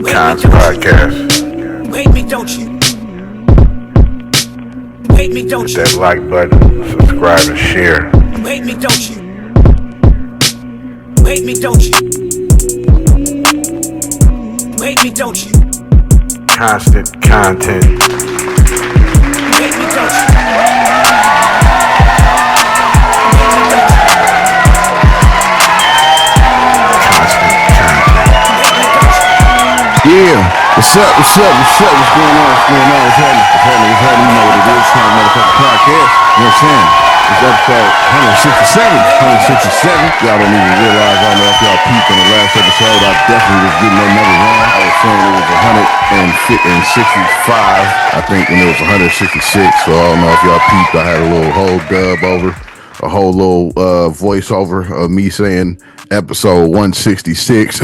Kons podcast. Hate me, don't you? Hate me, don't you? Hit that like button, subscribe and share. Hate me, don't you? Hate me, don't you? Hate me, don't you? Constant content. Hate me, don't you? Yeah, what's up, what's going on, what's happening, you know what it is, time motherfucking podcast, you know what I'm saying, it's episode 167, y'all don't even realize, I don't know if y'all peeped in the last episode, I definitely was getting that number wrong, I was saying it was 165, I think when it was 166, so I don't know if y'all peeped, I had a little whole dub over, a whole little voiceover of me saying episode 166.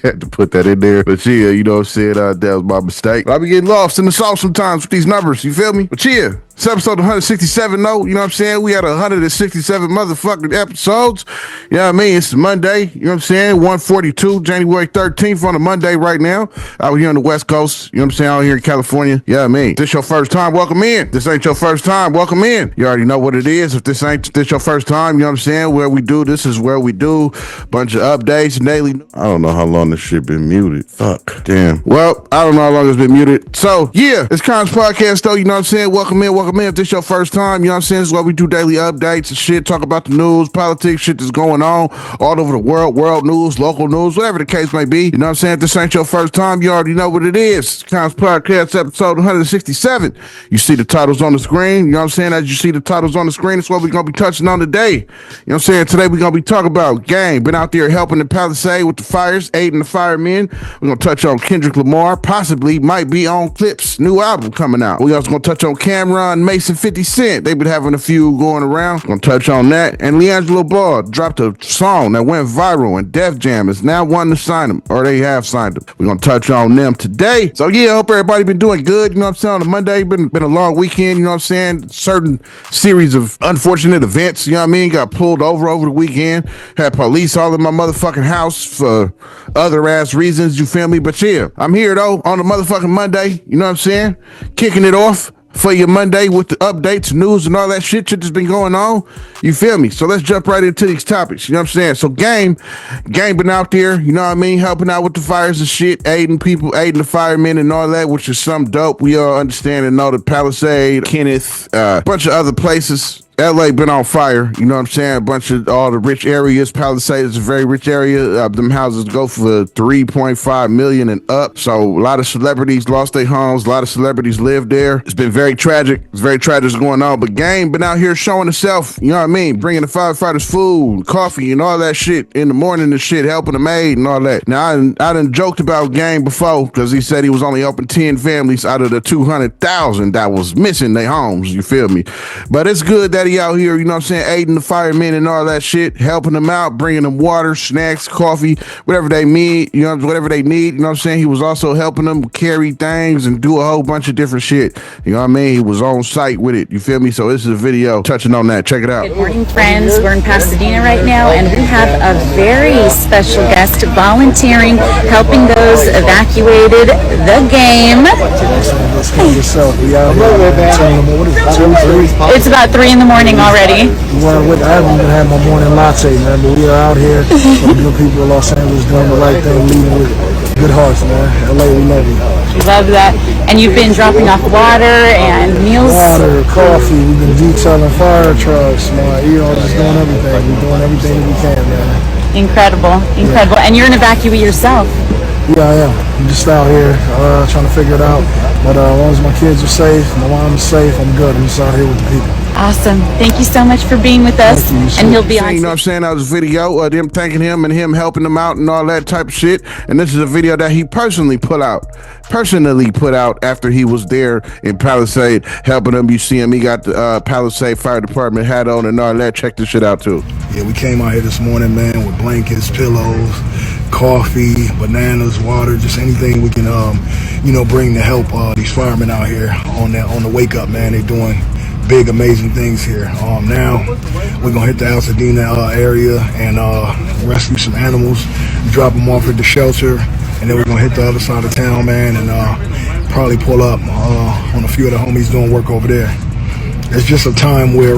Had to put that in there. But yeah, you know what I'm saying? That was my mistake. But I be getting lost in the sauce sometimes with these numbers. You feel me? But yeah, it's episode 167 though. You know what I'm saying? We had 167 motherfucking episodes. You know what I mean? It's Monday. You know what I'm saying? 142, January 13th on a Monday right now. Out here on the West Coast. You know what I'm saying? Out here in California. Yeah, I mean, this your first time, welcome in. This ain't your first time, welcome in. You already know what it is. If this ain't this your first time, you know what I'm saying? Where we do, this is where we do. Bunch of updates, daily. I don't know how long this shit been muted. Fuck. Damn. Well, I don't know how long it's been muted. So, yeah, it's Kons podcast, though. You know what I'm saying? Welcome in. If this your first time, you know what I'm saying? This is why we do daily updates and shit. Talk about the news, politics, shit that's going on all over the world news, local news, whatever the case may be. You know what I'm saying? If this ain't your first time, you already know what it is. Kons podcast, episode 167. You see the titles on the screen. You know what I'm saying? As you see the titles on the screen, that's what we're going to be touching on today. You know what I'm saying? Today, we're going to be talking about gang. Been out there helping the Palisade with the fires, aiding the firemen. We're going to touch on Kendrick Lamar, possibly might be on Clipse, new album coming out. We also going to touch on Camron, Mason, 50 Cent. They've been having a few going around. We're going to touch on that. And LiAngelo Ball dropped a song that went viral, and Def Jam is now wanting to sign him, or they have signed him. We're going to touch on them today. So yeah, I hope everybody been doing good. You know what I'm saying? On a Monday, been a long weekend. You know what I'm saying? Certain series of unfortunate events, you know what I mean? Got pulled over the weekend. Had police all in my motherfucking house for other ass reasons, you feel me? But yeah, I'm here though on a motherfucking Monday, you know what I'm saying? Kicking it off for your Monday with the updates, news, and all that shit that's been going on. You feel me? So let's jump right into these topics. You know what I'm saying? So gang been out there, you know what I mean, helping out with the fires and shit, aiding people, aiding the firemen and all that, which is some dope. We all understand and know the Palisade, Kenneth, bunch of other places. LA been on fire, you know what I'm saying? A bunch of all the rich areas. Palisade is a very rich area. Them houses go for $3.5 million and up. So a lot of celebrities lost their homes. A lot of celebrities live there. It's been very tragic. It's very tragic what's going on. But gang been out here showing itself, you know what I mean? Bringing the firefighters food, coffee, and all that shit in the morning and shit, helping them aid and all that. Now, I done joked about gang before because he said he was only helping 10 families out of the 200,000 that was missing their homes, you feel me? But it's good that he out here, you know what I'm saying, aiding the firemen and all that shit, helping them out, bringing them water, snacks, coffee, whatever they need, you know, whatever they need, you know what I'm saying? He was also helping them carry things and do a whole bunch of different shit, you know what I mean? He was on site with it, you feel me? So this is a video touching on that. Check it out. Good morning, friends. We're in Pasadena right now, and we have a very special guest volunteering, helping those evacuated the game. It's about 3 in the morning already. Well, I haven't even had my morning latte, man, but we are out here for the good people of Los Angeles doing the right thing, leading with good hearts, man. LA, we love you. We love that. And you've been dropping off water and meals. Water, coffee, we've been detailing fire trucks, man. You know, just doing everything. We're doing everything we can, man. Incredible. Yeah. And you're an evacuee yourself. Yeah, I am. I'm just out here trying to figure it out. But as long as my kids are safe, my mom is safe, I'm good. I'm just out here with the people. Awesome. Thank you so much for being with us. And he'll be on. You know what I'm saying? That was a video of them thanking him and him helping them out and all that type of shit. And this is a video that he personally put out after he was there in Palisade helping them. You see him, he got the Palisade Fire Department hat on and all that. Check this shit out too. Yeah, we came out here this morning, man, with blankets, pillows, coffee, bananas, water, just anything we can, bring to help these firemen out here on the wake up, man. They're doing big, amazing things here. Now we're gonna hit the Altadena area and rescue some animals, drop them off at the shelter, and then we're gonna hit the other side of town, man, and probably pull up on a few of the homies doing work over there. It's just a time where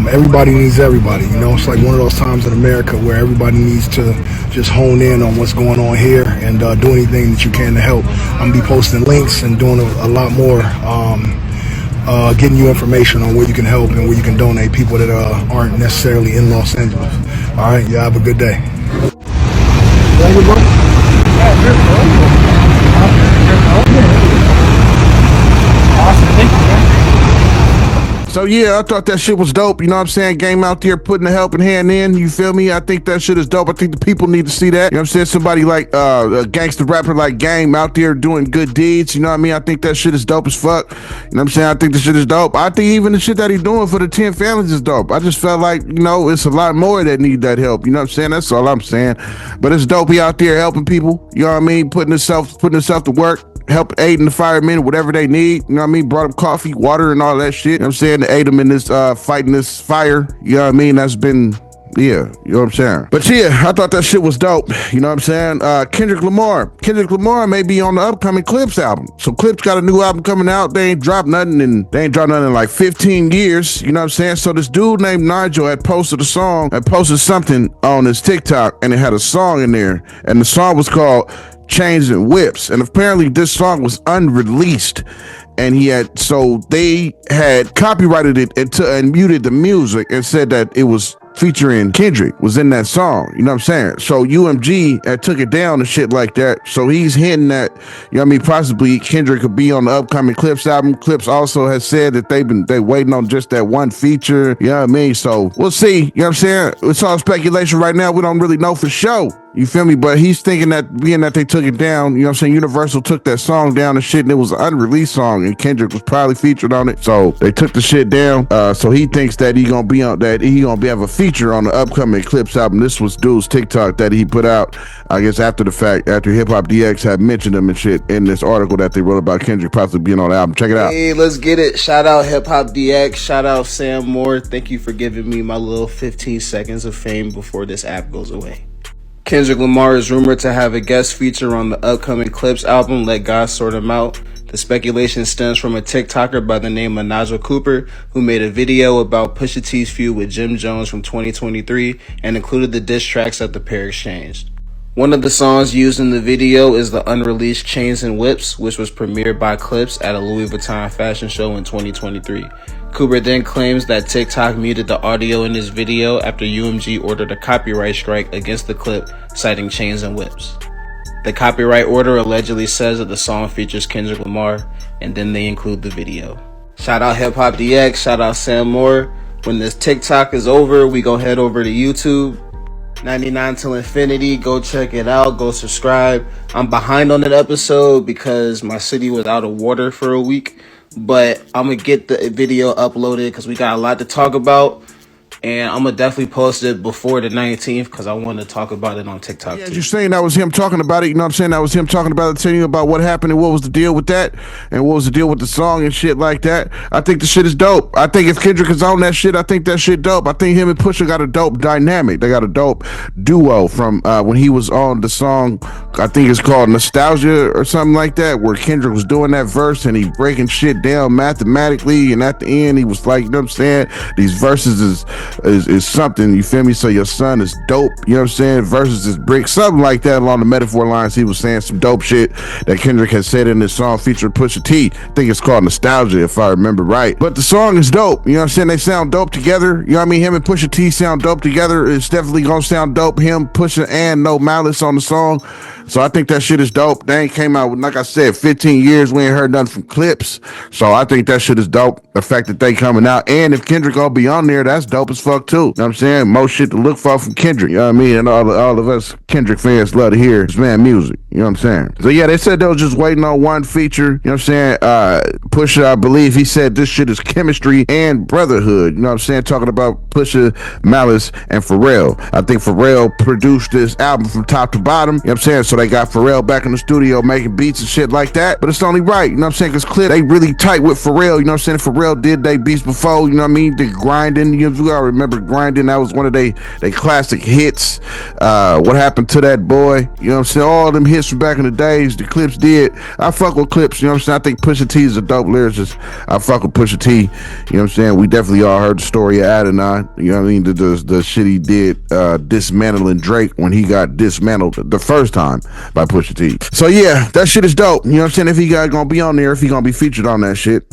everybody needs everybody. You know, it's like one of those times in America where everybody needs to just hone in on what's going on here and do anything that you can to help. I'm gonna be posting links and doing a lot more, getting you information on where you can help and where you can donate, people that aren't necessarily in Los Angeles. All right, y'all have a good day. So yeah, I thought that shit was dope. You know what I'm saying? Game out there putting a helping hand in. You feel me? I think that shit is dope. I think the people need to see that. You know what I'm saying? Somebody like a gangster rapper like Game out there doing good deeds. You know what I mean? I think that shit is dope as fuck. You know what I'm saying? I think the shit is dope. I think even the shit that he's doing for the 10 families is dope. I just felt like, you know, it's a lot more that need that help. You know what I'm saying? That's all I'm saying. But it's dope. He out there helping people. You know what I mean? Putting himself to work. Help aiding the firemen, whatever they need. You know what I mean? Brought up coffee, water, and all that shit. You know what I'm saying? To aid them in this fighting this fire. You know what I mean? That's been, yeah, you know what I'm saying? But yeah, I thought that shit was dope. You know what I'm saying? Kendrick Lamar may be on the upcoming Clipse album. So Clipse got a new album coming out. They ain't dropped nothing in like 15 years. You know what I'm saying? So this dude named LiAngelo had posted something on his TikTok, and it had a song in there. And the song was called Chains and Whips, and apparently this song was unreleased, and they had copyrighted it and muted the music and said that it was featuring Kendrick was in that song. You know what I'm saying? So UMG had took it down and shit like that. So he's hinting that, you know what I mean, possibly Kendrick could be on the upcoming Clipse album. Clipse also has said that they waiting on just that one feature. You know what I mean? So we'll see. You know what I'm saying? It's all speculation right now. We don't really know for sure. You feel me? But he's thinking that being that they took it down, you know what I'm saying, Universal took that song down and shit, and it was an unreleased song, and Kendrick was probably featured on it. So they took the shit down. So he thinks that he gonna have a feature on the upcoming Clipse album. This was dude's TikTok that he put out, I guess after the fact, after Hip Hop DX had mentioned him and shit in this article that they wrote about Kendrick possibly being on the album. Check it out. Hey, let's get it. Shout out Hip Hop DX. Shout out Sam Moore. Thank you for giving me my little 15 seconds of fame before this app goes away. Kendrick Lamar is rumored to have a guest feature on the upcoming Clipse album, Let God Sort Him Out. The speculation stems from a TikToker by the name of LiAngelo Cooper, who made a video about Pusha T's feud with Jim Jones from 2023 and included the diss tracks that the pair exchanged. One of the songs used in the video is the unreleased Chains and Whips, which was premiered by Clipse at a Louis Vuitton fashion show in 2023. Cooper then claims that TikTok muted the audio in this video after UMG ordered a copyright strike against the clip, citing Chains and Whips. The copyright order allegedly says that the song features Kendrick Lamar, and then they include the video. Shout out Hip Hop DX, shout out Sam Moore. When this TikTok is over, we go head over to YouTube. 99 Till Infinity, go check it out, go subscribe. I'm behind on an episode because my city was out of water for a week, but I'm gonna get the video uploaded because we got a lot to talk about, and I'm gonna definitely post it before the 19th because I want to talk about it on TikTok too. You're saying that was him talking about it, you know what I'm saying? That was him talking about it, telling you about what happened and what was the deal with that and what was the deal with the song and shit like that. I think the shit is dope. I think if Kendrick is on that shit, I think that shit dope. I think him and Pusha got a dope dynamic. They got a dope duo from when he was on the song, I think it's called Nostalgia or something like that, where Kendrick was doing that verse and he breaking shit down mathematically, and at the end he was like, you know what I'm saying, these verses is something, you feel me? So your son is dope, you know what I'm saying? Versus is brick, something like that along the metaphor lines. He was saying some dope shit that Kendrick had said in this song featuring Pusha T. I think it's called Nostalgia if I remember right. But the song is dope, you know what I'm saying? They sound dope together, you know what I mean? Him and Pusha T sound dope together. It's definitely gonna sound dope. Him, Pusha, and No Malice on the song. So I think that shit is dope. They ain't came out with, like I said, 15 years. We ain't heard nothing from Clipse. So I think that shit is dope. The fact that they coming out. And if Kendrick gonna be on there, that's dope as fuck too. You know what I'm saying? Most shit to look for from Kendrick. You know what I mean? And all of us Kendrick fans love to hear his man music. You You know what I'm saying? So yeah, they said they was just waiting on one feature. You know what I'm saying? Pusha, I believe he said this shit is chemistry and brotherhood. You know what I'm saying? Talking about Pusha, Malice, and Pharrell. I think Pharrell produced this album from top to bottom. You know what I'm saying? So they got Pharrell back in the studio making beats and shit like that. But it's only right. You know what I'm saying? Because Clipse, they really tight with Pharrell. You know what I'm saying? Pharrell did they beats before. You know what I mean? The Grinding. You gotta remember Grinding. That was one of they classic hits. What happened to that boy? You know what I'm saying? All them hits from back in the days, the Clipse did. I fuck with Clipse. You know what I'm saying? I think Pusha T is a dope lyricist. I fuck with Pusha T. You know what I'm saying? We definitely all heard the story of Adonai. You know what I mean? The shit he did dismantling Drake when he got dismantled the first time by Pusha T. So yeah, that shit is dope. You know what I'm saying? If he got gonna be on there, if he gonna be featured on that shit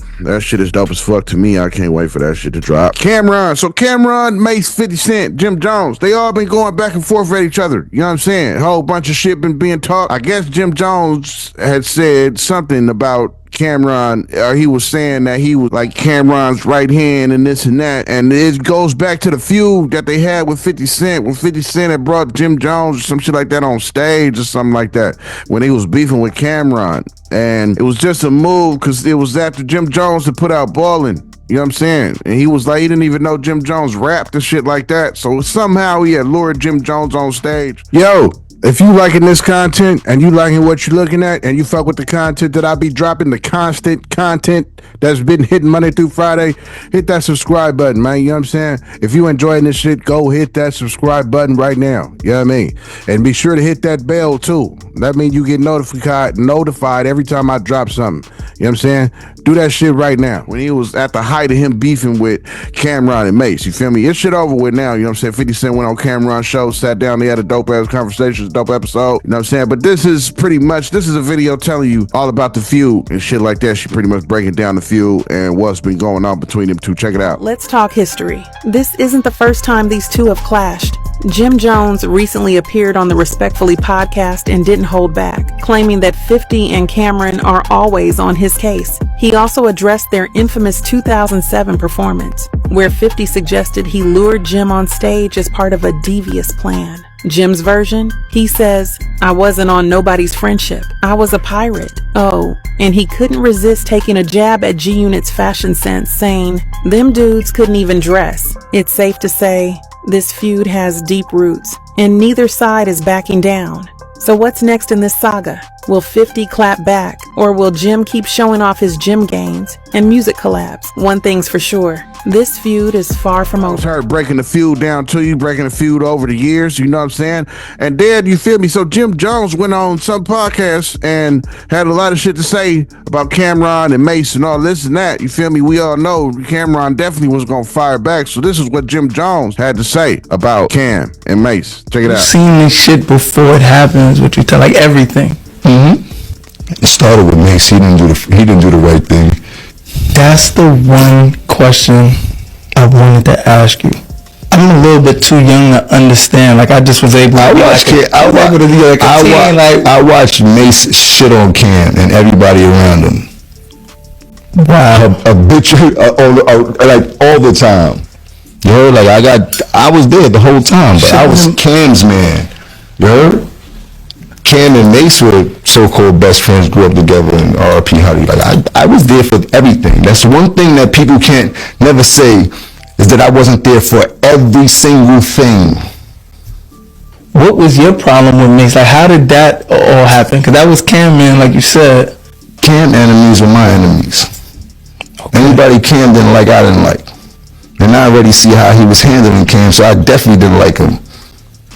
is dope as fuck to me. I can't wait for that shit to drop. Camron. So Camron, Mace, 50 Cent, Jim Jones, they all been going back and forth at each other. You know what I'm saying? A whole bunch of shit been being talked. I guess Jim Jones had said something about Camron, he was saying that he was like Camron's right hand and this and that, and it goes back to the feud that they had with 50 Cent when 50 Cent had brought Jim Jones or some shit like that on stage or something like that when he was beefing with Camron, and it was just a move because it was after Jim Jones had put out Ballin'. You know what I'm saying? And he was like, he didn't even know Jim Jones rapped and shit like that, so somehow he had lured Jim Jones on stage. Yo, if you liking this content and you liking what you're looking at and you fuck with the content that I be dropping, the constant content that's been hitting Monday through Friday, hit that subscribe button, man. You know what I'm saying? If you enjoying this shit, go hit that subscribe button right now. You know what I mean? And be sure to hit that bell too. That means you get notified every time I drop something. You know what I'm saying? Do that shit right now. When he was at the height of him beefing with Camron and Mace, you feel me? It's shit over with now. You know what I'm saying? 50 Cent went on Camron's show, sat down, they had a dope ass conversation, dope episode. You know what I'm saying? But this is a video telling you all about the feud and shit like that. She pretty much breaking down the feud and what's been going on between them two. Check it out. Let's talk history. This isn't the first time these two have clashed. Jim Jones recently appeared on the Respectfully podcast and didn't hold back, claiming that 50 and Camron are always on his case. He also addressed their infamous 2007 performance, where 50 suggested he lured Jim on stage as part of a devious plan. Jim's version, he says, "I wasn't on nobody's friendship. I was a pirate." Oh, and he couldn't resist taking a jab at G-Unit's fashion sense, saying, "Them dudes couldn't even dress." It's safe to say, this feud has deep roots, and neither side is backing down. So what's next in this saga? Will 50 clap back, or will Jim keep showing off his gym gains and music collabs? One thing's for sure, this feud is far from over. Her breaking the feud down to you, breaking the feud over the years, you know what I'm saying? And then, you feel me? So Jim Jones went on some podcasts and had a lot of shit to say about Camron and Mace and all this and that, you feel me? We all know Camron definitely was gonna fire back, so this is what Jim Jones had to say about Cam and Mace. Check it out. You've seen this shit before it happens, what you tell, like everything. It started with Mace. He didn't do the right thing. That's the one question I wanted to ask you. I'm a little bit too young to understand. Like I just was able to I watched Mace shit on Cam and everybody around him. Wow. A bitch, like all the time. You heard? Like I was there the whole time, but I was Cam's man. You heard? Cam and Mace were so-called best friends, grew up together, and R.I.P. Huddy. Like I was there for everything. That's one thing that people can't never say is that I wasn't there for every single thing. What was your problem with Mace? Like how did that all happen? Because that was Cam, man, like you said. Cam enemies were my enemies. Okay. Anybody Cam didn't like, I didn't like. And I already see how he was handling Cam, so I definitely didn't like him.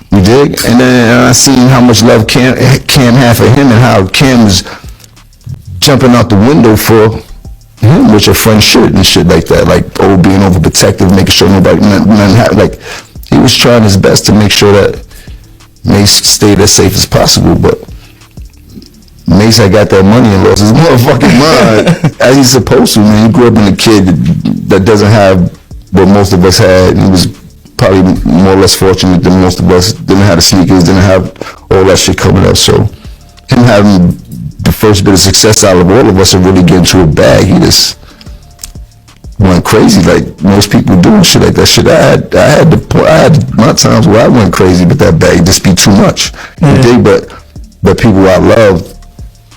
You dig? And then I seen how much love Cam had for him and how Cam was jumping out the window for him with your friend shit and shit like that. Like, being overprotective, making sure nothing happened. Like, he was trying his best to make sure that Mace stayed as safe as possible, but Mace had got that money and lost his motherfucking mind as he's supposed to, man. He grew up in a kid that doesn't have what most of us had, and he was probably more or less fortunate than most of us. Didn't have the sneakers, didn't have all that shit coming up. So him having the first bit of success out of all of us and really get into a bag, he just went crazy like most people do and shit like that. Shit, I had my times where I went crazy, but that bag just be too much. You dig? But the people I loved,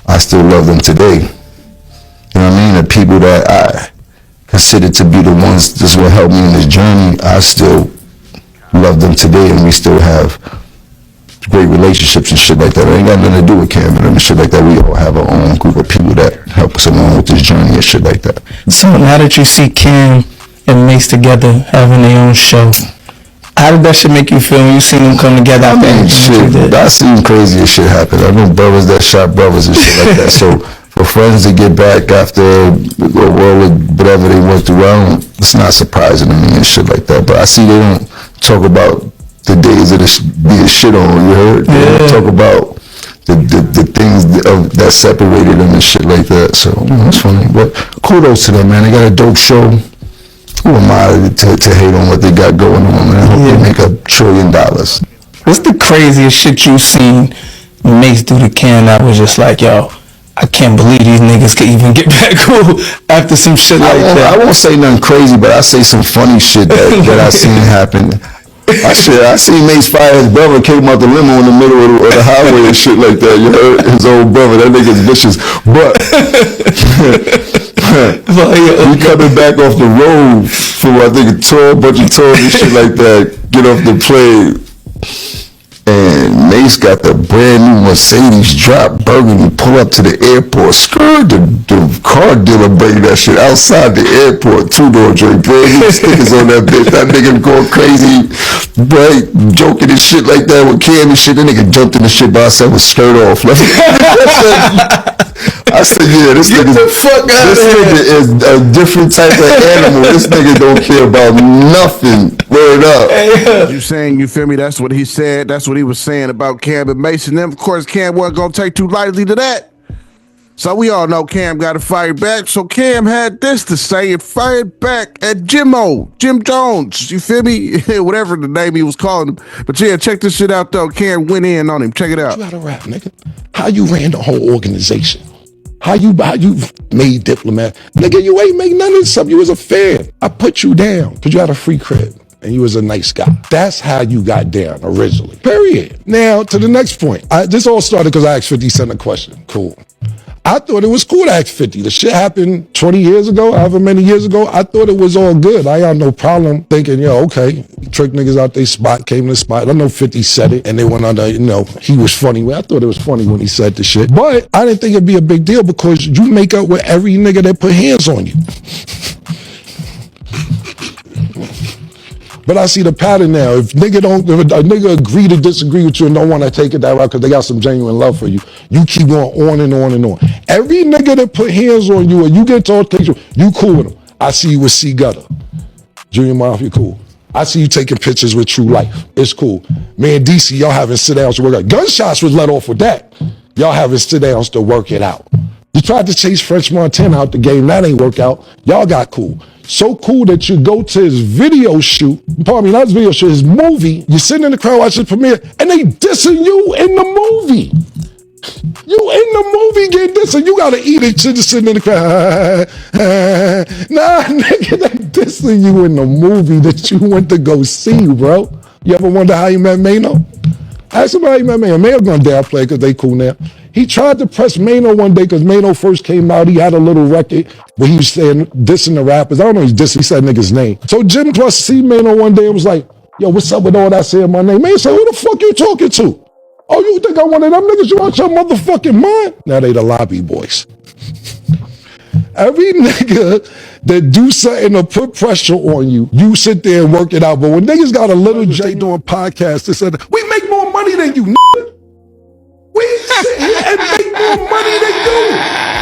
I still love them today. You know what I mean? The people that I consider to be the ones that's gonna help me in this journey, I still love them today, and we still have great relationships and shit like that. It ain't got nothing to do with Camron and shit like that. We all have our own group of people that help us along with this journey and shit like that. So now that you see Cam and Mace together having their own show, how did that shit make you feel when you seen them come together? I mean, shit, I seen crazy shit happen. I know brothers that shot brothers and shit like that. So for friends to get back after the world of whatever they went through, it's not surprising to me and shit like that. But I see they don't talk about the days of this being shit on, you heard? They don't talk about the things that separated them and shit like that. So, it's funny. But kudos to them, man. They got a dope show. Who am I to hate on what they got going on, man? I hope they make $1 trillion. What's the craziest shit you seen Mace do to Cam that was just like, yo, I can't believe these niggas could even get back cool after some shit like that? I won't say nothing crazy, but I say some funny shit that I seen happen. I seen Mace fire his brother, came out the limo in the middle of the highway and shit like that. You heard? His old brother, that nigga's vicious. But we coming back off the road for, I think, a bunch of tours and shit like that. Get off the plane. And Mace got the brand new Mercedes drop burgundy, pull up to the airport, the car dealer bring that shit outside the airport, 2-door joint, brand new stickers on that bitch. That nigga going crazy, right, joking and shit like that with Cam and shit. That nigga jumped in the shit by himself with skirt off. I said, yeah, this nigga is a different type of animal. This nigga don't care about nothing. Word up. You saying, you feel me? That's what he said. That's what he was saying about Cam and Mason. Then, of course, Cam wasn't going to take too lightly to that. So we all know Cam got to fire back. So Cam had this to say and fired back at Jim Jones. You feel me? Whatever the name he was calling him. But yeah, check this shit out, though. Cam went in on him. Check it out. You gotta rap, nigga. How you ran the whole organization? How you made Diplomat? Nigga, you ain't make none of this stuff. You was a fan. I put you down because you had a free crib and you was a nice guy. That's how you got down originally. Period. Now, to the next point. This all started because I asked 50 Cent a question. Cool. I thought it was cool to ask 50. The shit happened 20 years ago, however many years ago. I thought it was all good. I had no problem thinking, okay, trick niggas out they spot, came to the spot. I know 50 said it, and they went under, he was funny. I thought it was funny when he said the shit. But I didn't think it'd be a big deal because you make up with every nigga that put hands on you. But I see the pattern now. If a nigga agree to disagree with you and don't want to take it that route because they got some genuine love for you, you keep going on and on and on. Every nigga that put hands on you and you get told, you cool with them. I see you with C Gutter. Junior Mafia, cool. I see you taking pictures with True Life. It's cool. Man, DC, y'all having sit-downs to work out. Gunshots was let off with that. Y'all having sit-downs to work it out. You tried to chase French Montana out the game. That ain't work out. Y'all got cool. So cool that you go to his video shoot, pardon me, not his video shoot, his movie, you're sitting in the crowd watching the premiere, and they dissing you in the movie. You in the movie getting dissing, you gotta eat it, just sitting in the crowd. Nah, nigga, they dissing you in the movie that you went to go see, bro. You ever wonder how you met Mano? Ask him how you met Mano. Mano gonna downplay because they cool now. He tried to press Mano one day because Mano first came out. He had a little record where he was saying, dissing the rappers. I don't know, he said nigga's name. So Jim Plus see Mano one day and was like, yo, what's up with all that saying my name? Man said, who the fuck you talking to? Oh, you think I one of them niggas? You out your motherfucking mind? Now they the lobby boys. Every nigga that do something to put pressure on you, you sit there and work it out. But when niggas got a little J doing podcasts, they said, we make more money than you, nigga. We sit here and make more money than you.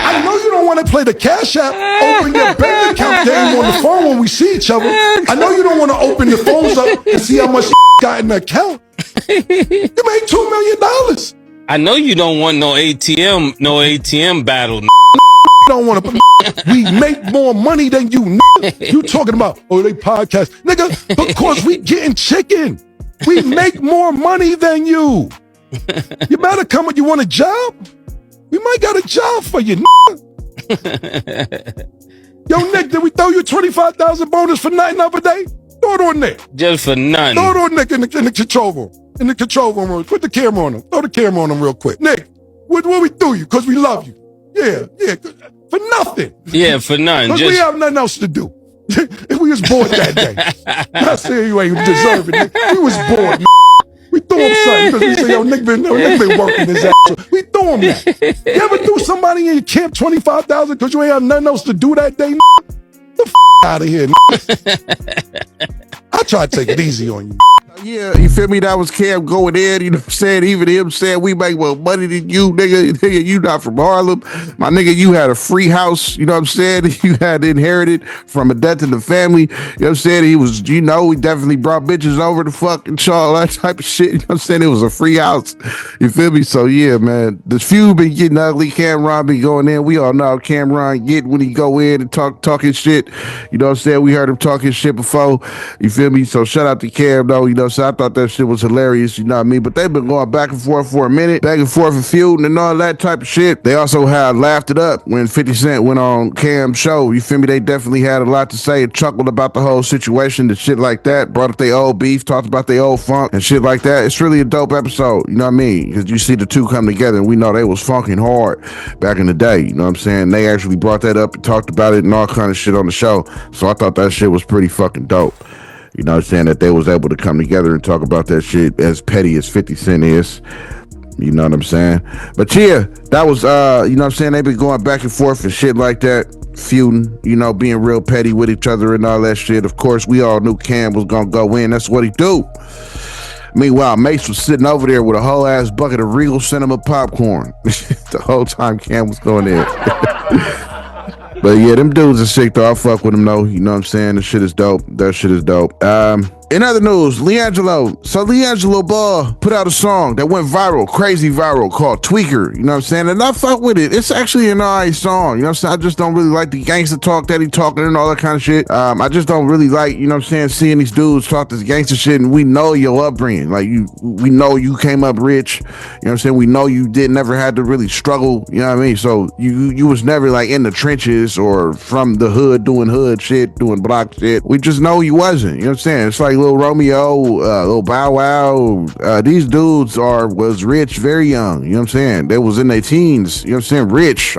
I know you don't want to play the Cash App, open your bank account game on the phone when we see each other. I know you don't want to open your phones up and see how much got in the account. You made $2 million. I know you don't want no ATM battle. Don't want to. We make more money than you. You talking about, they podcast. Nigga, because we getting chicken. We make more money than you. You better come when you want a job. We might got a job for you. Yo, Nick, did we throw you 25,000 bonus for nothing the other day? Throw it on there. Just for nothing. Throw it on Nick in the control room. In the control room. Put the camera on him. Throw the camera on him real quick. Nick, what we do you? Because we love you. Yeah. For nothing. Yeah, for nothing. Because we have nothing else to do. We was bored that day. Not saying you ain't deserving it. We was bored, man. We threw him something because we said, yo, Nick been working his ass. We threw him that. You ever threw somebody in your camp $25,000 because you ain't have nothing else to do that day? The out of here. I try to take it easy on you. Yeah, you feel me? That was Cam going in, you know what I'm saying? Even him saying we make more money than you, nigga. You not from Harlem. My nigga, you had a free house, you know what I'm saying? You had inherited from a death in the family. You know what I'm saying? He was, he definitely brought bitches over to fucking show, all that type of shit. You know what I'm saying? It was a free house. You feel me? So yeah, man, the feud been getting ugly. Camron been going in. We all know how Camron get when he go in and talking shit. You know what I'm saying? We heard him talking shit before. You feel me? So shout out to Cam though, you know. So I thought that shit was hilarious, you know what I mean? But they've been going back and forth for a minute, back and forth and feuding and all that type of shit. They also had laughed it up when 50 Cent went on Cam's show. You feel me? They definitely had a lot to say and chuckled about the whole situation and shit like that. Brought up their old beef, talked about their old funk and shit like that. It's really a dope episode, you know what I mean? Because you see the two come together and we know they was funking hard back in the day, you know what I'm saying? They actually brought that up and talked about it and all kind of shit on the show. So I thought that shit was pretty fucking dope. You know what I'm saying? That they was able to come together and talk about that shit as petty as 50 Cent is. You know what I'm saying? But yeah, that was, you know what I'm saying? They've been going back and forth and shit like that, feuding, being real petty with each other and all that shit. Of course, we all knew Cam was going to go in. That's what he do. Meanwhile, Mace was sitting over there with a whole ass bucket of Regal Cinema popcorn the whole time Cam was going in. But yeah, them dudes are sick though. I fuck with them though. You know what I'm saying? The shit is dope. That shit is dope. In other news, LiAngelo. So LiAngelo Ball put out a song that went viral, crazy viral, called Tweaker. You know what I'm saying? And I fuck with it. It's actually an alright song. You know what I'm saying? I just don't really like the gangster talk that he talking and all that kind of shit. I just don't really like, you know what I'm saying, seeing these dudes talk this gangster shit, and we know your upbringing. Like, we know you came up rich. You know what I'm saying? We know you never had to really struggle. You know what I mean? So you was never like in the trenches or from the hood doing hood shit, doing block shit. We just know you wasn't. You know what I'm saying? It's like Lil Romeo, Lil Bow Wow, these dudes was rich very young, you know what I'm saying? They was in their teens, you know what I'm saying, rich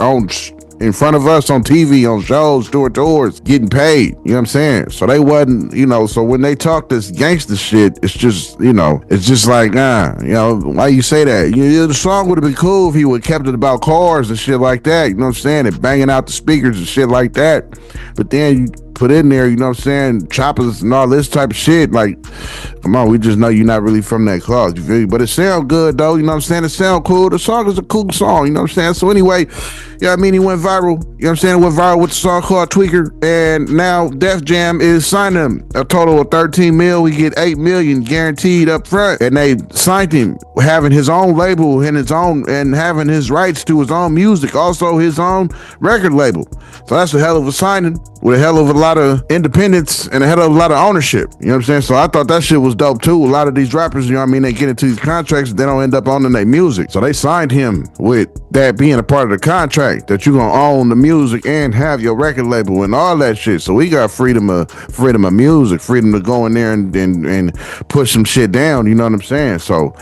in front of us on TV, on shows, doing tours, getting paid, you know what I'm saying? So they wasn't, so when they talk this gangster shit, it's just, it's just like, why you say that? The song would have been cool if he would have kept it about cars and shit like that, you know what I'm saying? And banging out the speakers and shit like that. But then you put in there, you know what I'm saying, choppers and all this type of shit. Like, come on, we just know you're not really from that cloth, you feel me? But it sound good though, you know what I'm saying? It sound cool. The song is a cool song, you know what I'm saying? So anyway, I mean, he went viral, you know what I'm saying? It went viral with the song called Tweaker, and now Def Jam is signing him a total of 13 mil. We get 8 million guaranteed up front, and they signed him having his own label and having his rights to his own music, also his own record label. So that's a hell of a signing with a hell of a lot of independence and a hell of a lot of ownership. You know what I'm saying? So I thought that shit was dope too. A lot of these rappers, you know what I mean, they get into these contracts, they don't end up owning their music. So they signed him with that being a part of the contract, that you gonna own the music and have your record label and all that shit. So we got freedom of music, freedom to go in there and push some shit down, you know what I'm saying? So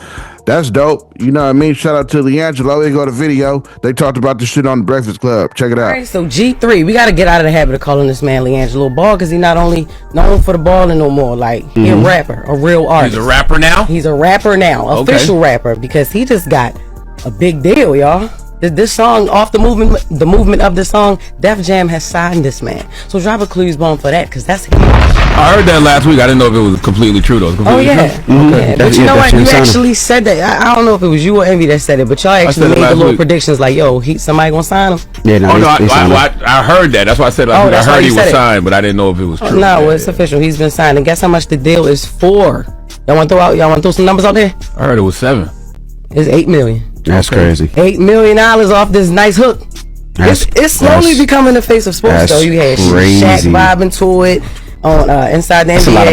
that's dope. You know what I mean? Shout out to LiAngelo. They got a video. They talked about this shit on the Breakfast Club. Check it out. All right, so G3, we got to get out of the habit of calling this man LiAngelo Ball, because he's not only known for the balling no more. Like, he's a rapper, a real artist. He's a rapper now? He's a rapper now, official rapper, because he just got a big deal, y'all. This song, off the movement of the song, Def Jam has signed this man. So drop a clues bomb for that, because that's huge. I heard that last week. I didn't know if it was completely true though. Oh yeah. Okay. But you know what? You actually said that. I don't know if it was you or Envy that said it, but y'all actually made the little predictions like, yo, somebody gonna sign him. Yeah, no, I heard that. That's why I said I heard he was signed, but I didn't know if it was true. No, it's official. He's been signed. And guess how much the deal is for? Y'all want to throw some numbers out there? I heard it was 7. It's 8 million. That's crazy. $8 million off this nice hook. It's slowly becoming the face of sports though. You had Shaq vibing to it on Inside the NBA. That's a lot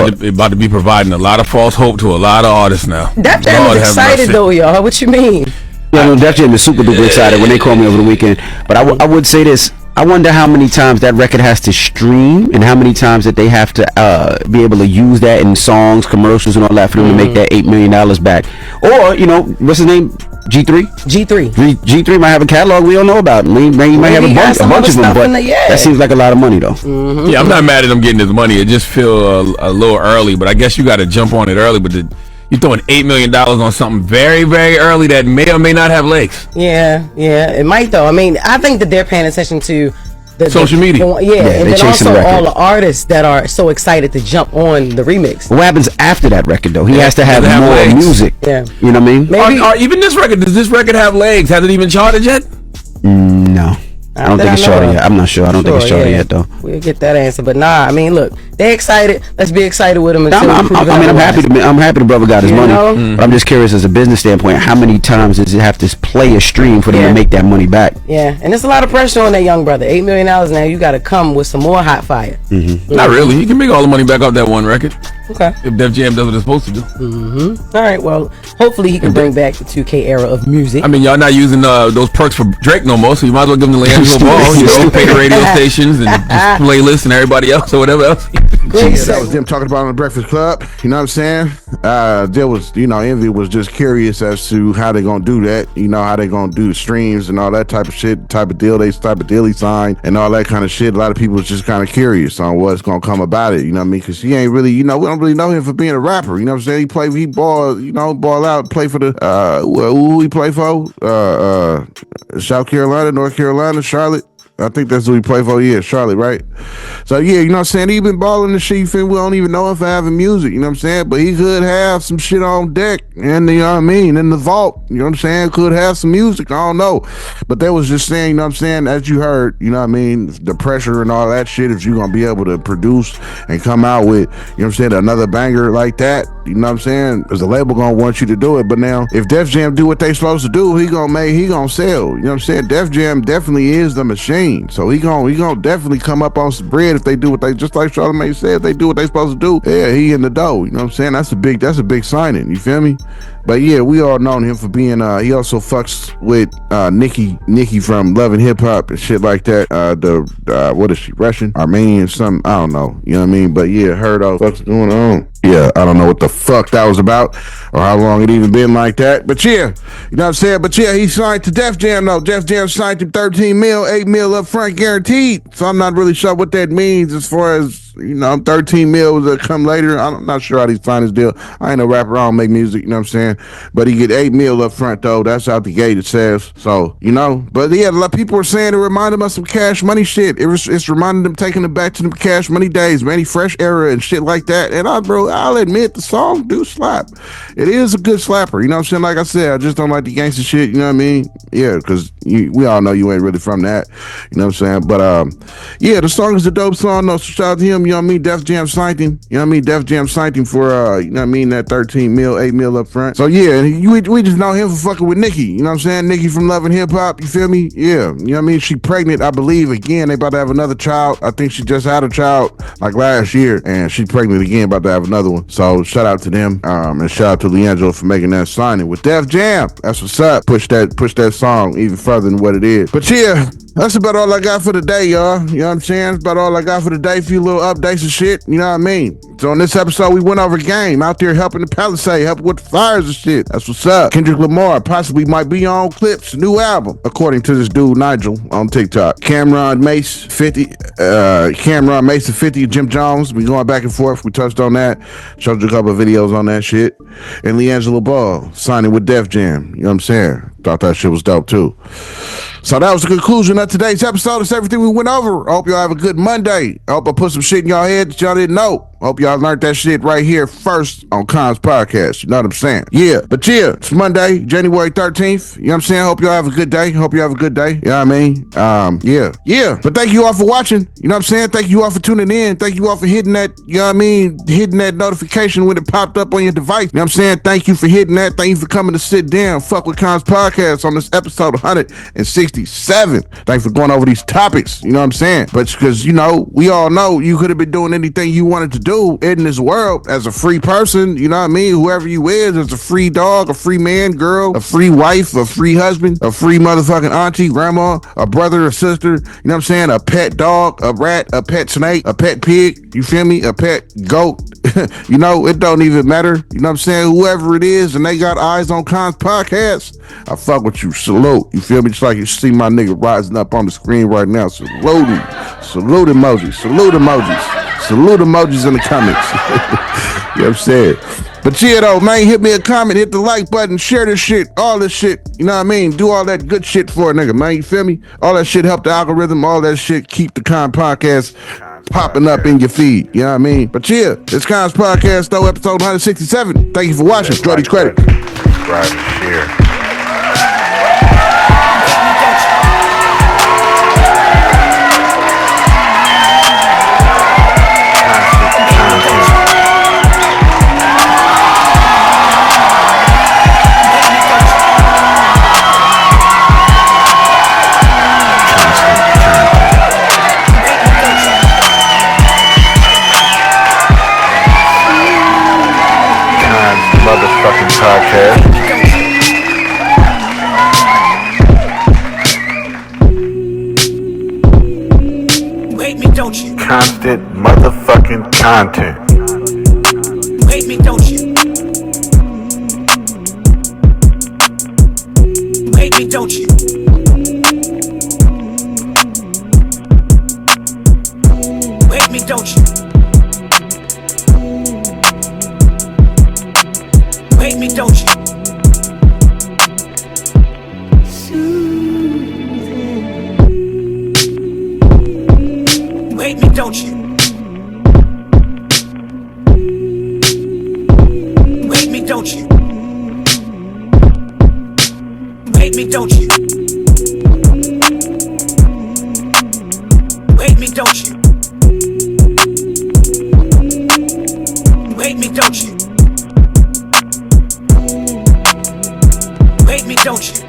of money. About to be providing a lot of false hope to a lot of artists now. Def Jam is excited though, y'all. What you mean? Yeah, no, Def Jam is super duper excited when they called me over the weekend. But I would say this. I wonder how many times that record has to stream and how many times that they have to be able to use that in songs, commercials, and all that for them to make that $8 million back. Or, you know, what's his name? G3 might have a catalog we don't know about. He might have a bunch of them, but that seems like a lot of money, though. Mm-hmm. Yeah, I'm not mad at him getting his money. It just feel a little early, but I guess you got to jump on it early. But you're throwing $8 million on something very, very early that may or may not have legs. Yeah, it might though. I mean, I think that they're paying attention to social media. And then also all the artists that are so excited to jump on the remix. What happens after that record though? He has to have more legs. Music. Yeah, you know what I mean? Maybe. Or even this record. Does this record have legs? Has it even charted yet? No. I don't think it's shorty yet. I'm not sure. I don't think it's shorty yet, though. We'll get that answer, but nah. I mean, look, they excited. Let's be excited with them. I'm happy the brother got his money. But I'm just curious, as a business standpoint, how many times does it have to play a stream for them to make that money back? Yeah, and there's a lot of pressure on that young brother. $8 million now. You got to come with some more hot fire. Mm-hmm. Not really. You can make all the money back off that one record. Okay. If Def Jam does what it's supposed to do. Mm-hmm. All right. Well, hopefully he can bring back the 2K era of music. I mean, y'all not using those perks for Drake no more, so you might as well give him the LiAngelo Ball. You know, pay the radio stations and just playlists and everybody else or whatever else. That was them talking about on the Breakfast Club. You know what I'm saying? There was, Envy was just curious as to how they gonna do that. You know how they gonna do streams and all that type of shit, type of deal he signed and all that kind of shit. A lot of people was just kind of curious on what's gonna come about it. You know what I mean? Because he ain't really, we don't really know him for being a rapper. You know what I'm saying? He ball out, play for the who he play for? South Carolina, North Carolina, Charlotte. I think that's who he play for. Yeah, Charlotte, right? So, yeah, you know what I'm saying? He been balling the shit. We don't even know him for having music, you know what I'm saying? But he could have some shit on deck, and you know what I mean? In the vault, you know what I'm saying? Could have some music, I don't know. But they was just saying, you know what I'm saying? As you heard, you know what I mean? The pressure and all that shit, if you're going to be able to produce and come out with, you know what I'm saying, another banger like that, you know what I'm saying? Because the label going to want you to do it. But now, if Def Jam do what they supposed to do, he going to sell. You know what I'm saying? Def Jam definitely is the machine. So he gonna definitely come up on some bread if they do what they, just like Charlamagne said, if they do what they supposed to do. Yeah, he in the dough. You know what I'm saying? That's a big signing. You feel me? But yeah, we all known him for being he also fucks with Nicki from Love and Hip Hop and shit like that. What is she, Russian, Armenian, something, I don't know, you know what I mean? But yeah, her though, what's going on? Yeah, I don't know what the fuck that was about or how long it even been like that. But yeah, you know what I'm saying? But yeah, he signed to Def Jam though. Def Jam signed him 13 mil, 8 mil up front guaranteed. So I'm not really sure what that means as far as, 13 mil will come later. I'm not sure how he signed his deal. I ain't no rapper, I don't make music, you know what I'm saying? But he get 8 mil up front though. That's out the gate, it says. So, but yeah, a lot of people are saying it reminded them of some Cash Money shit. It's reminding them, taking them back to the Cash Money days, Manny Fresh era and shit like that. And I'll admit the song do slap. It is a good slapper, you know what I'm saying? Like I said, I just don't like the gangster shit, you know what I mean? Yeah, because we all know you ain't really from that, you know what I'm saying? But yeah, the song is a dope song though, so shout out to him, you know what I mean? Def Jam signed him, you know what I mean? Def Jam signed him for, you know what I mean, that 13 mil, 8 mil up front. So yeah, we just know him for fucking with Nicki, you know what I'm saying? Nicki from Love and Hip Hop, you feel me? Yeah, you know what I mean? She pregnant, I believe, again. They about to have another child. I think she just had a child like last year, and she's pregnant again, about to have another one. So shout out to them, and shout out to LiAngelo for making that signing with Def Jam. That's what's up. Push that song even further than what it is. But yeah, that's about all I got for today, y'all. You know what I'm saying? That's about all I got for today. A few little updates and shit. You know what I mean? So on this episode, we went over game. Out there helping the Palisade, helping with the fires and shit. That's what's up. Kendrick Lamar possibly might be on Clipse new album, according to this dude, Nigel, on TikTok. Camron Mace 50, Jim Jones. We going back and forth. We touched on that. Showed you a couple of videos on that shit. And LiAngelo Ball signing with Def Jam. You know what I'm saying? Thought that shit was dope too. So that was the conclusion of today's episode. It's everything we went over. I hope y'all have a good Monday. I hope I put some shit in y'all head that y'all didn't know. I hope y'all learned that shit right here first on Kons Podcast. You know what I'm saying? Yeah. But yeah, it's Monday, January 13th. You know what I'm saying? Hope y'all have a good day. Hope you have a good day. You know what I mean? Yeah. But thank you all for watching. You know what I'm saying? Thank you all for tuning in. Thank you all for hitting that, you know what I mean? Hitting that notification when it popped up on your device. You know what I'm saying? Thank you for hitting that. Thank you for coming to sit down. Fuck with Kons Podcast on this episode 167. Thanks for going over these topics. You know what I'm saying? But because, we all know you could have been doing anything you wanted to do in this world as a free person, you know what I mean? Whoever you is a free dog, a free man, girl, a free wife, a free husband, a free motherfucking auntie, grandma, a brother or sister, you know what I'm saying? A pet dog, a rat, a pet snake, a pet pig, you feel me? A pet goat. You know, it don't even matter. You know what I'm saying? Whoever it is and they got eyes on Kons podcast, I fuck with you. Salute. You feel me? Just like you see my nigga rising up on the screen right now. Salute him. Salute emojis. Salute emojis. Salute emojis in the comments. You know what I'm saying? But yeah, though, man, hit me a comment, hit the like button, share this shit, all this shit. You know what I mean? Do all that good shit for a nigga, man. You feel me? All that shit help the algorithm. All that shit keep the Kons podcast popping up in your feed. You know what I mean? But yeah, it's Kons podcast, though, episode 167. Thank you for watching. Enjoy these credits. Subscribe and share. Motherfucking podcast. Hate me, don't you? Constant motherfucking content. Hate me, don't you? Hate me, don't you? Hate me, don't you? Hate me, don't you? Hate me, don't you? Hate me, don't you? Hate me, don't you? Hate me, don't you? Hate me, don't you? Hate me, don't you?